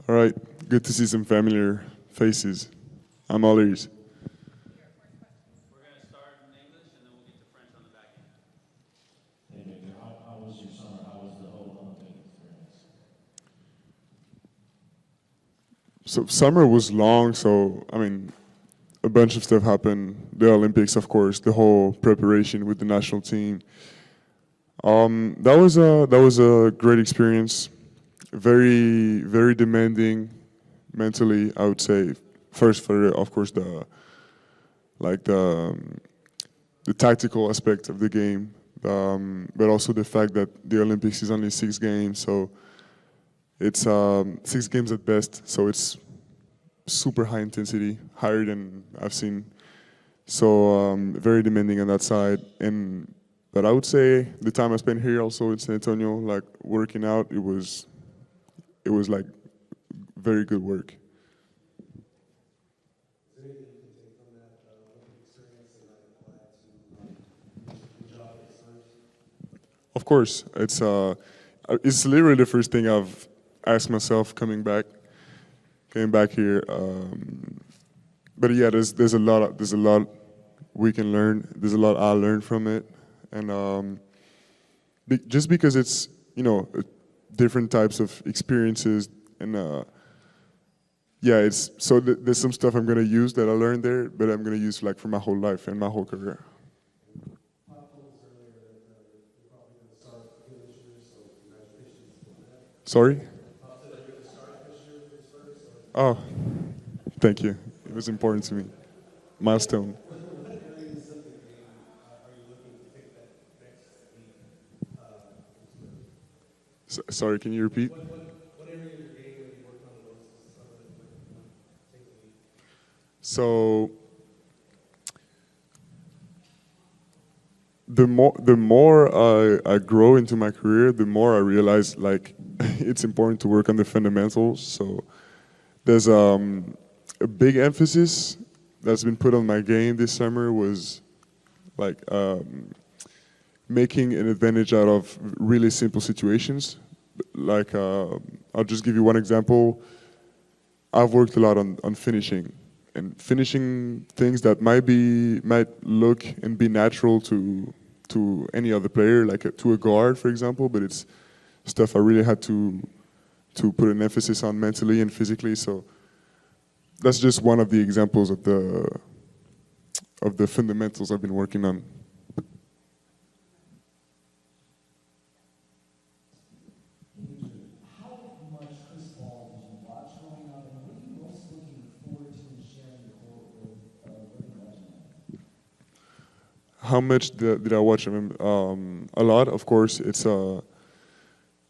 All right, good to see some familiar faces. I'm all ears. We're going to start in English and then we'll get to French on the back end. Hey Victor, how was your summer? How was the whole Olympic experience? So summer was long, so I mean, a bunch of stuff happened. The Olympics, of course, the whole preparation with the national team. That was a great experience. Very demanding mentally, I would say. First for of course like the tactical aspect of the game, but also the fact that the Olympics is only 6 games, so it's 6 games at best. So it's super high intensity, higher than I've seen. So very demanding on that side. And but I would say the time I spent here also in San Antonio, like working out, it was like very good work. Is there anything you can take from that Olympic experience and like apply to your job at Spurs? Of course, it's literally the first thing I've asked myself coming back here. But yeah, there's a lot we can learn. There's a lot I learned from it, and just because it's different types of experiences, and yeah, it's so there's some stuff I'm gonna use that I learned there, but I'm gonna use like for my whole life and my whole career. Pop told us earlier that you're probably going to start again this year, so congratulations on that. Sorry. Pop said that you're going to start this year for Spurs, so Oh, thank you. It was important to me. Milestone. what areas of the game are you looking to take that next leap in Spurs? Sorry, can you repeat? What area of your game are you working on the most? Is some of it you want to take the leap? So the more I grow into my career, the more I realize like it's important to work on the fundamentals. So there's a big emphasis that's been put on my game this summer was like making an advantage out of really simple situations. Like I'll just give you one example. I've worked a lot on finishing and finishing things that might look and be natural to any other player, like to a guard, for example. But it's stuff I really had to put an emphasis on mentally and physically. So that's just one of the examples of the fundamentals I've been working on. How much Chris Paul did you watch growing up, and what are you most looking forward to in sharing the court with Wembanyama? How much did I watch him? A lot, of course. It's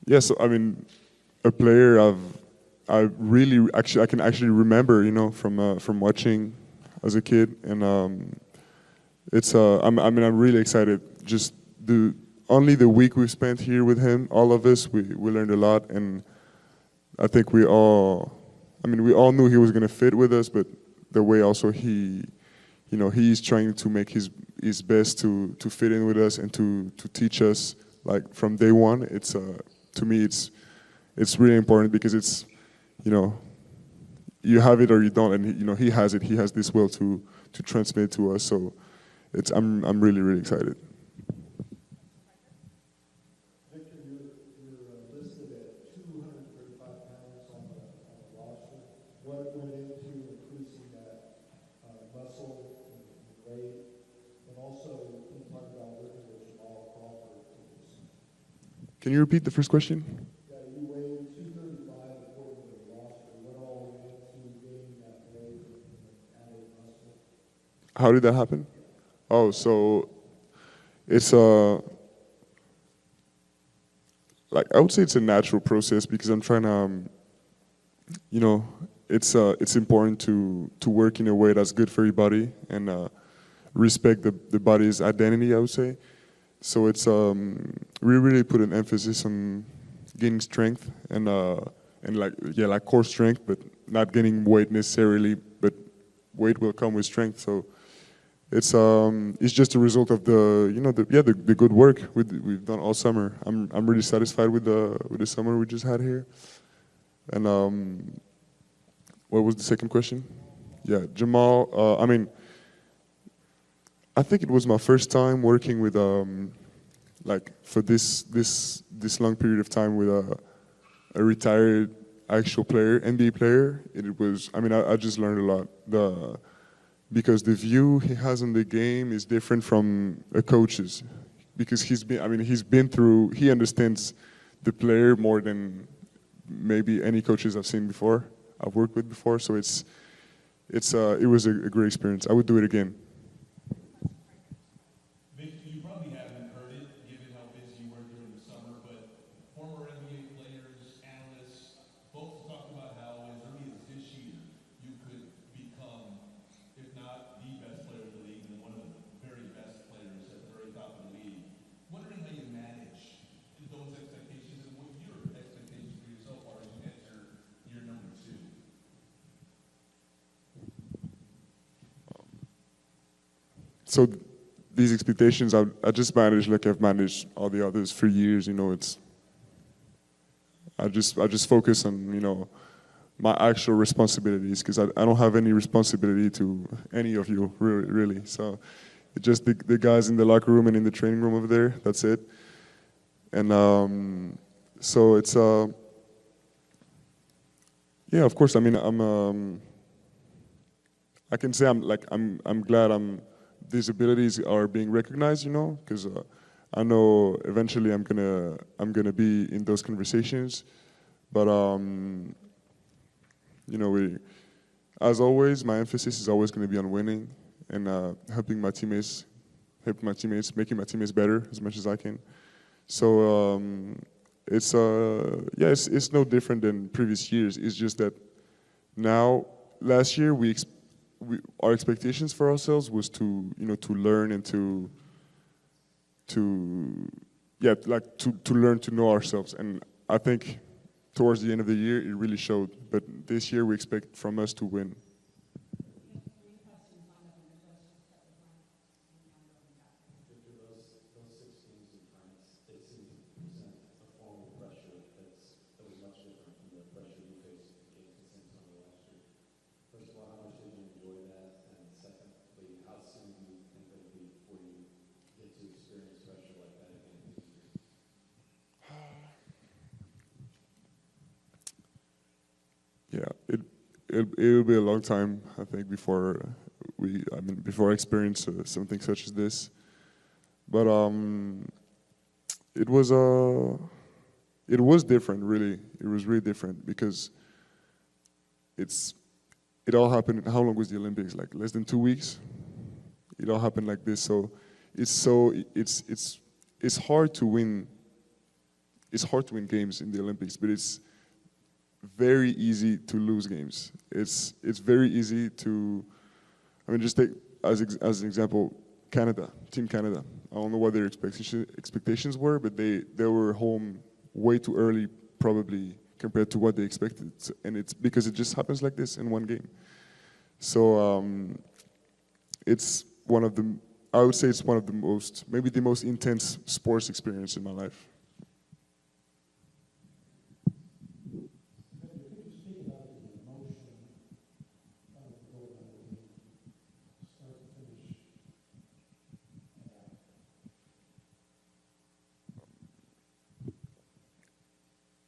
yes. I mean, a player I really actually I can actually remember, from watching as a kid, and it's I'm really excited. Just only the week we've spent here with him, all of us, we learned a lot, and I think we all knew he was gonna fit with us, but the way also he's trying to make his best to fit in with us and to teach us like from day one. It's to me it's really important because it's you have it or you don't, and he has it. He has this will to transmit to us. So I'm really excited. Victor, you're listed at 235 pounds on the roster. What went into increasing that muscle and weight? And also, can you talk about working with Jamal Crawford? Can you repeat the first question? Yeah, you weighed 235 according to the roster. What all went into gaining that weight and added muscle? How did that happen? Oh, so it's like I would say it's a natural process because I'm trying to it's important to work in a way that's good for your body and respect the body's identity, I would say. So it's we really put an emphasis on gaining strength and like core strength, but not gaining weight necessarily, but weight will come with strength. So it's just a result of the good work we've done all summer. I'm really satisfied with the summer we just had here. And what was the second question? Yeah, Jamal. I think it was my first time working with like for this long period of time with a retired actual player, NBA player. It was. I just learned a lot. Because the view he has on the game is different from a coach's. Because he's been through. He understands the player more than maybe any coaches I've seen before. I've worked with before. So it was a great experience. I would do it again. Victor, you probably haven't heard it, given how busy you were during the summer, but former NBA players, analysts, folks talk about how as early as this year, you could become, if not the best player in the league, then one of the very best players at the very top of the league. Wondering how you manage those expectations and what your expectations for yourself are as you enter year number 2. So these expectations, I just manage like I've managed all the others for years. I just focus on my actual responsibilities because I don't have any responsibility to any of you really. So it's just the guys in the locker room and in the training room over there. That's it. And so it's yeah. Of course, I can say I'm glad these abilities are being recognized, because I know eventually I'm gonna be in those conversations, but as always, my emphasis is always going to be on winning and helping my teammates, making my teammates better as much as I can. So it's no different than previous years. It's just that now, last year our expectations for ourselves was to learn and to learn to know ourselves. And I think towards the end of the year it really showed. But this year we expect from us to win. Victor, those 6 games in France, it seems to present a form of pressure that was much different from the pressure you faced against the San Antonio last year. First of all, how much did you enjoy that? And secondly, how soon do you think it'll be before you get to experience pressure like that again this year? Yeah, it'll be a long time, I think, before before I experience something such as this. But it was different, really. It was really different because it all happened. How long was the Olympics? Like less than 2 weeks. It all happened like this. So it's hard to win. It's hard to win games in the Olympics, but it's very easy to lose games. It's very easy to. Just take as an example, Canada, Team Canada. I don't know what their expectations were, but they were home way too early, probably compared to what they expected. And it's because it just happens like this in one game. So it's one of the. I would say it's one of the most, maybe the most intense sports experience in my life. Victor, could you speak about the emotion of the gold medal game, start to finish?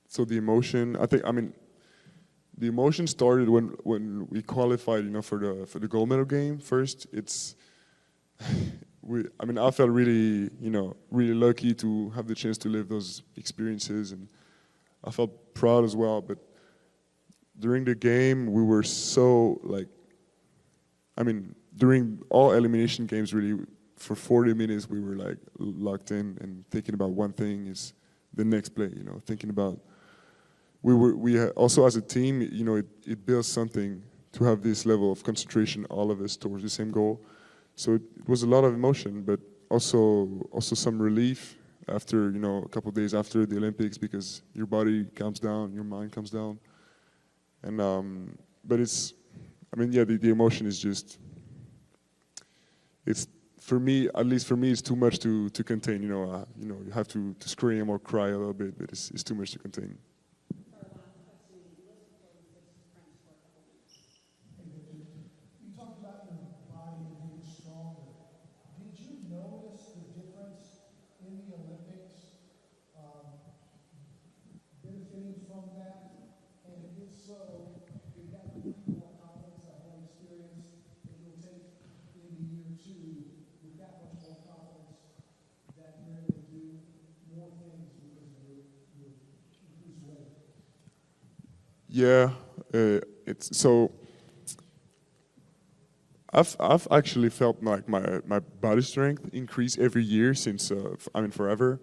So the emotion, the emotion started when we qualified, for the gold medal game. First, I felt really, really lucky to have the chance to live those experiences, and I felt proud as well. But during the game, we were so during all elimination games, really, for 40 minutes, we were like locked in and thinking about one thing is the next play, thinking about. Also as a team, it builds something to have this level of concentration, all of us towards the same goal. So it was a lot of emotion, but also some relief after, a couple of days after the Olympics, because your body calms down, your mind calms down. And but the emotion is just, it's, for me, at least for me, it's too much to contain. You have to scream or cry a little bit, but it's too much to contain. For a last question, Yeah, it's so. I've actually felt like my body strength increase every year since forever,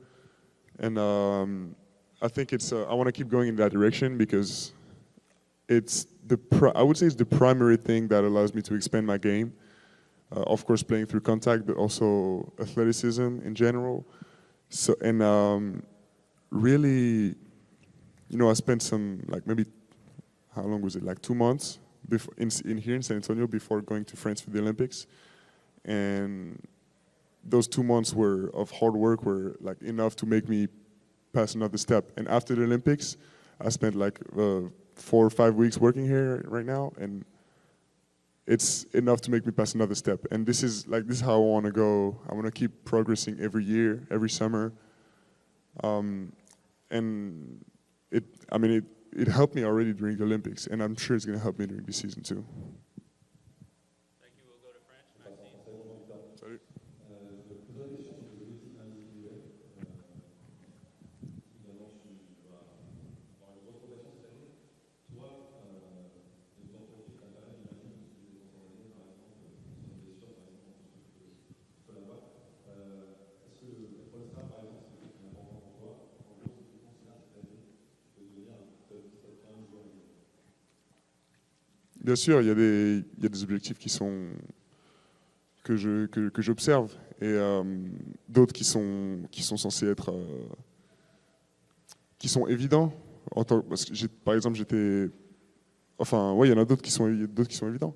and I think it's I want to keep going in that direction because it's I would say it's the primary thing that allows me to expand my game. Of course, playing through contact, but also athleticism in general. So and really, I spent some like maybe how long was it? Like 2 months before in here in San Antonio before going to France for the Olympics, and those 2 months were of hard work were like enough to make me pass another step. And after the Olympics, I spent like 4 or 5 weeks working here right now, and it's enough to make me pass another step. And this is how I want to go. I want to keep progressing every year, every summer, and it helped me already during the Olympics, and I'm sure it's going to help me during the season too. Thank you. We'll go to French. Maxime. Salut. Je pose la question sur les outils individuels. Évidemment, tu vas avoir une grosse progression cette année. Toi, les entreprises qui t'intéressent, j'imagine, que tu les as organisées, par exemple, sur une blessure, par exemple, tu peux l'avoir. Est-ce que le Polestar, par exemple, c'est quelque chose qui est important pour toi? En gros, si tu considères cette année, tu peux devenir un top 15 joueur de NBA. Bien sûr, il y a des objectifs que j'observe et d'autres qui sont censés être qui sont évidents. Parce que par exemple, il y en a d'autres qui sont évidents.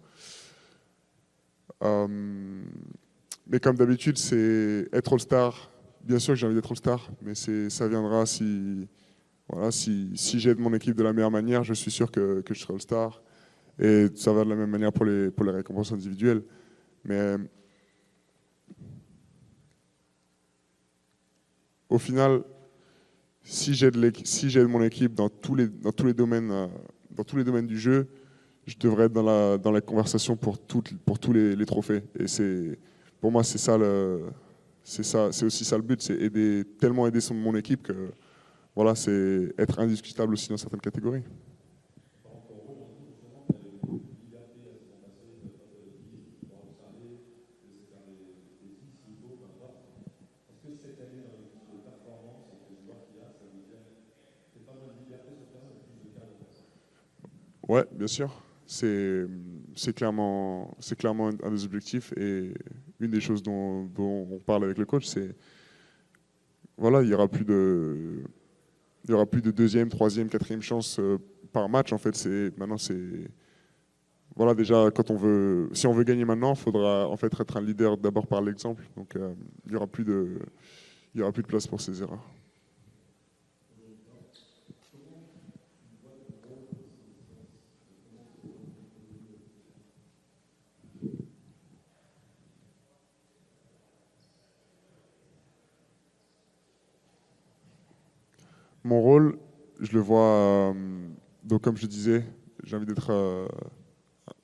Mais comme d'habitude, c'est être All-Star. Bien sûr que j'ai envie d'être All-Star, mais ça viendra si j'aide mon équipe de la meilleure manière, je suis sûr que je serai All-Star. Et ça va de la même manière pour les récompenses individuelles. Mais au final, si j'aide mon équipe dans tous les domaines du jeu, je devrais être dans la conversation pour tous les trophées. Et pour moi, c'est aussi ça le but, c'est tellement aider mon équipe que voilà, c'est être indiscutable aussi dans certaines catégories. Ouais, bien sûr. C'est clairement un des objectifs et une des choses dont on parle avec le coach, c'est voilà, il y aura plus de deuxième, troisième, quatrième chance par match. En fait, maintenant c'est voilà, déjà si on veut gagner maintenant, il faudra en fait être un leader d'abord par l'exemple. Donc il y aura plus de place pour ces erreurs. Mon rôle, je le vois, donc comme je disais, j'ai envie d'être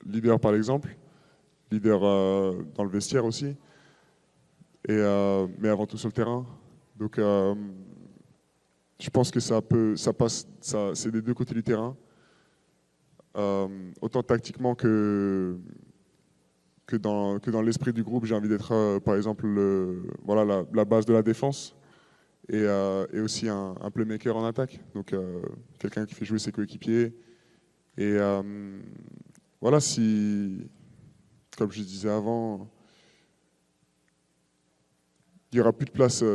leader par l'exemple, leader dans le vestiaire aussi, mais avant tout sur le terrain. Donc je pense que c'est des deux côtés du terrain, autant tactiquement que dans l'esprit du groupe. J'ai envie d'être par exemple la base de la défense. Et aussi un playmaker en attaque, donc quelqu'un qui fait jouer ses coéquipiers. Et voilà, comme je disais avant, il n'y aura plus de place.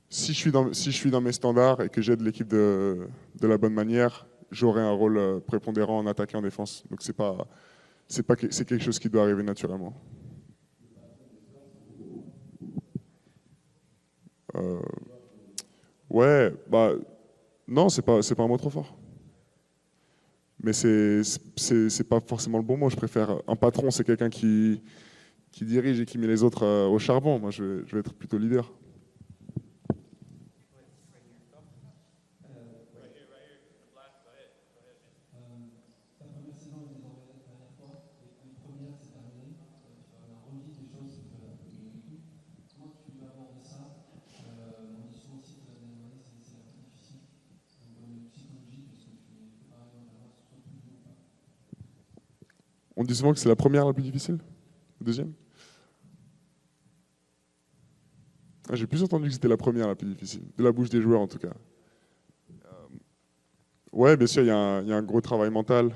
Si je suis dans mes standards et que j'aide l'équipe de la bonne manière, j'aurai un rôle prépondérant en attaque et en défense. Donc c'est quelque chose qui doit arriver naturellement. Ouais, bah non, c'est pas un mot trop fort. Mais c'est pas forcément le bon mot. Je préfère un patron, c'est quelqu'un qui dirige et qui met les autres au charbon. Moi, je vais être plutôt leader. Right here, right here. The black. Go ahead. Go ahead, man. Ta première saison est désormais derrière toi. Les premières, c'est terminé. Tu vas revivre des choses que tu as vécues. Comment tu vas aborder ça? On dit souvent aussi que la dernière année, c'est la plus difficile. D'un point de vue psychologique, puisque tu es On dit souvent que c'est la première la plus difficile? La deuxième? Ah, j'ai plus entendu que c'était la première la plus difficile, de la bouche des joueurs en tout cas. Ouais, bien sûr, il y a un gros travail mental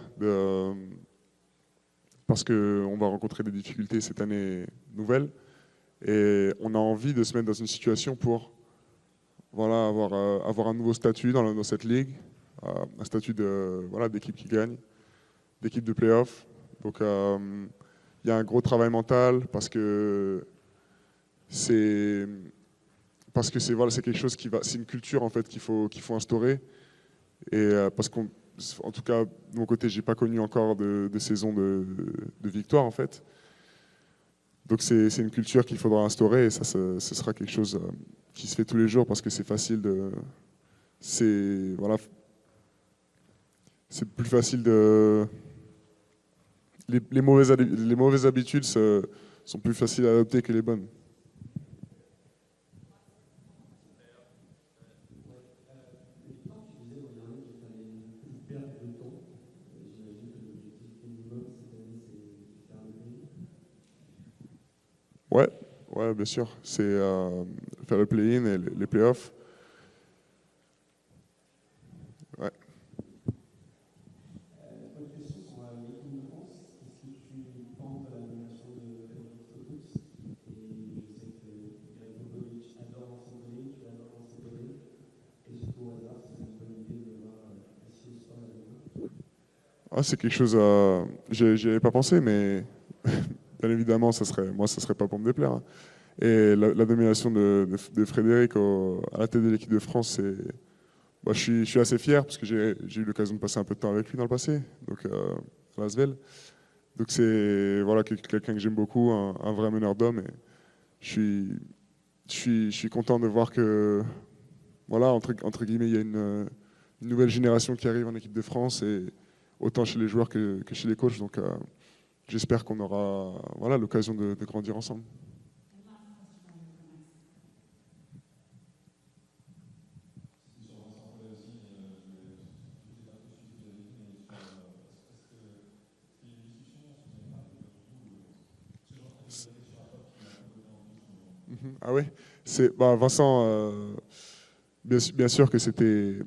parce qu'on va rencontrer des difficultés cette année nouvelle et on a envie de se mettre dans une situation pour voilà, avoir un nouveau statut dans cette ligue, un statut d'équipe qui gagne, d'équipe de play-off. Donc il y a un gros travail mental c'est c'est quelque chose c'est une culture en fait qu'il faut instaurer et parce qu'en tout cas de mon côté j'ai pas connu encore de saison de victoire en fait. Donc c'est une culture qu'il faudra instaurer et ça ce sera quelque chose qui se fait tous les jours parce que c'est facile c'est plus facile les mauvaises habitudes sont plus faciles à adopter que les bonnes. Quand tu disais l'an dernier qu'il fallait plus perdre de temps, j'imagine que l'objectif minimum cette année, c'est faire le play. Ouais, ouais, bien sûr. C'est faire le play-in et les play-offs. Ouais. Bonne question sur l'équipe de France. Est-ce que tu penses à la nomination de Victor Wembanyama? Et je sais que Greg Popovich adore l'ensemble, tu adores l'ensemble. Est-ce qu'au hasard, c'est une bonne idée de voir assis au sport à demain? Ah, c'est quelque chose j'y avais pas pensé, mais bien évidemment, ça serait pas pour me déplaire, hein. Et la nomination de Frédéric à la tête de l'équipe de France, je suis assez fier parce que j'ai eu l'occasion de passer un peu de temps avec lui dans le passé, donc à l'Asvel. Donc c'est voilà, quelqu'un que j'aime beaucoup, un vrai meneur d'hommes. Et je suis content de voir que, voilà, entre guillemets, il y a une nouvelle génération qui arrive en équipe de France, et autant chez les joueurs que chez les coachs. Donc j'espère qu'on aura voilà, l'occasion de grandir ensemble. Ah oui, Vincent, bien sûr que c'était.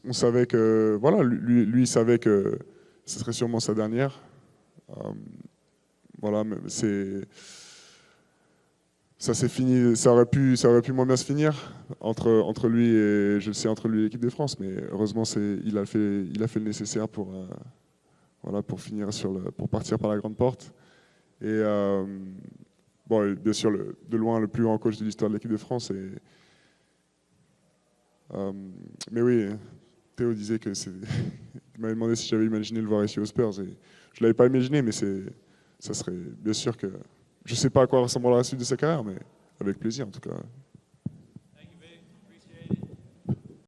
On savait que voilà, lui il savait que ce serait sûrement sa dernière. Voilà, mais ça s'est fini, ça aurait pu moins bien se finir entre lui et je le sais entre lui et l'équipe de France, mais heureusement il a fait le nécessaire pour voilà pour finir pour partir par la grande porte. Et bon, et bien sûr de loin le plus grand coach de l'histoire de l'équipe de France. Mais oui, Théo disait que il m'avait demandé si j'avais imaginé le voir ici aux Spurs et je l'avais pas imaginé, mais ça serait bien sûr que je sais pas à quoi ressemblera la suite de sa carrière, mais avec plaisir en tout cas.